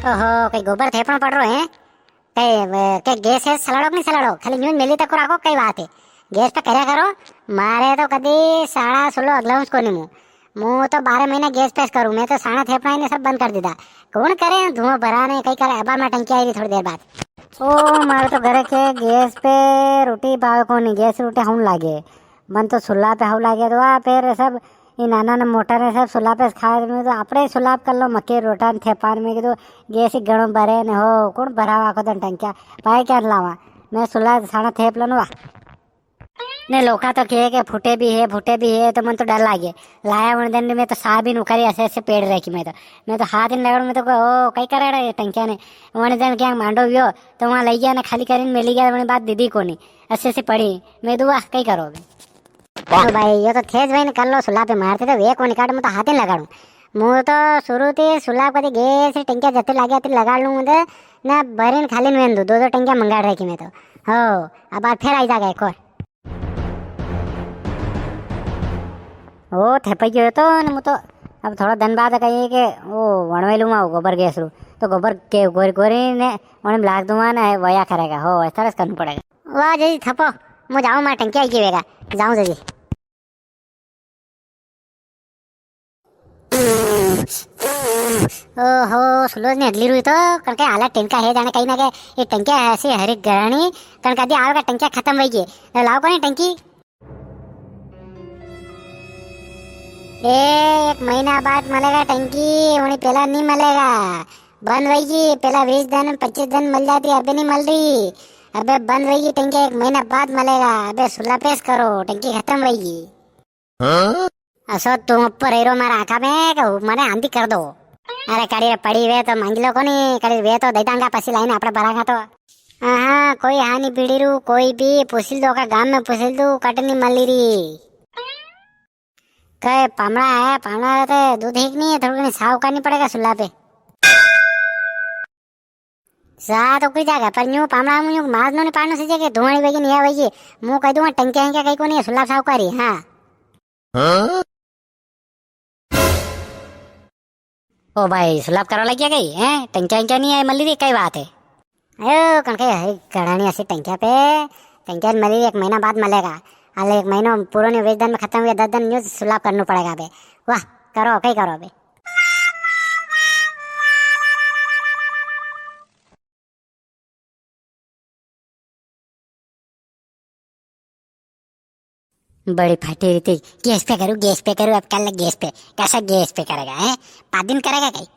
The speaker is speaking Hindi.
ओहो कई गोबर थेपणो पड़ रहो है कई गैस है सलाड़ो नहीं सलाड़ो खाली न्यूज मेली तक राखो कई बात है गैस पे कर्या करो मारे तो कदी साड़ा सुलो अगलाउंस कोनी मु तो 12 महीना गैस पेस करूँ मैं तो साड़ा थेपड़ा ने सब बंद कर दीधा कौन करे धुआं भराने कई करे अबार में टंकी आई थोड़ी देर बाद ओ मारे तो घरे के गैस पे रोटी भाव कोनी गैस रोटी हूँ लागे मन तो सुल्ला पे हूँ लागे तो फिर सब ये नाना ना मोटा ने सब सुल्ला पे खाए में तो आपड़े सुल्लाप कर लो मक्के रोटा थेपान में तो गैस ही गणों भरे ने हो कौन भरावा आखो दिन टंकिया पाए क्या लावा मैं सुल्ला साड़ा थेप लो ने लोका तो कहे के फूटे भी है तो मन तो डर लागे लाया उन दिन में तो सा भी नुकरी ऐसे पेड़ रखी मैं तो हाथ इन लगड़ में तो ओ कई करे टंकिया ने वने दिन क्या मांडो वियो तो वहाँ लई गया ना खाली करीन मिली गया वने बात दीदी को नहीं अच्छे से पड़ी मैं दुआ कई करो तो भाई ये तो थेज भाई ने कर लो सुल्ला पे मारते तो वे कोनी काट मैं तो हाथ ही लगाड़ू मु तो शुरू थी सुल्ला कदी गैस टंकिया जते लागे ते लगाड़ लूँ ना भरीन खाली में दो दो टंकिया मंगाड़ रखी मैं तो हो अब बात फिर आई जाएगा एक और ओ थेपाई गयो तो ने मु तो अब थोड़ा दिन बाद कहिए कि ओ वणवे लूँगा गोबर गैस रू तो गोबर के गोरी गोरी ने वणे लाग दूंगा ना वया करेगा हो ऐसा रस करना पड़ेगा वाह जी थपो मु जाऊँ मैं टंकी आई गिवेगा जाऊँ जी ओहो सुलोज ने अदली रुई तो कणके आला टंका है जाने कहीं ना के ये टंकिया ऐसी हरी गरानी कणका दी आवेगा टंकिया खत्म होई गई लाओ कोनी टंकी एक महीना बाद मिलेगा टंकी वही पहला नहीं मिलेगा बंद होगी पहला 20 दिन 25 दिन मिल जाती अबे नहीं मिल रही अबे बंद होगी टंकी एक महीना बाद मिलेगा अबे सुला पेश करो टंकी खत्म होगी असो तुम ऊपर हीरो मारा आँखा में मने आंधी कर दो अरे कड़ी पड़ी वे तो मांगी लो कोनी कड़ी वे तो दैतांगा पसी लाइन आपड़े भरागा तो हाँ कोई हानि पीड़ी रू कोई भी पुसिल दो का गांव में पुसिल दो कटनी मली री कहे पामड़ा है पामड़ा तो दूध ठीक नहीं है थोड़ी साव करनी पड़ेगा सुल्ला पे सा तो कोई जाएगा पर न्यू पामड़ा मुझे मार नो नहीं पानो से जगह धुआनी वेगी नहीं आवेगी मुंह कह दूंगा टंके हैं क्या कहीं को नहीं सुल्ला साव करी हाँ ओ भाई सुल्ला करो लग गया गई हैं टंकिया नहीं आई मल्ली कई बात है अयो कणके गड़ानी ऐसी टंकिया पे टंकिया मली एक महीना बाद मिलेगा अल एक महीना पूरा नहीं 20 दिन में खत्म हुआ 10 दिन न्यूज सुलाप करना पड़ेगा बे वाह करो कई करो बे बड़ी फटी रही थी गैस पे करूँ अब कल गैस पे कैसा गैस पे करेगा है 5 दिन करेगा कहीं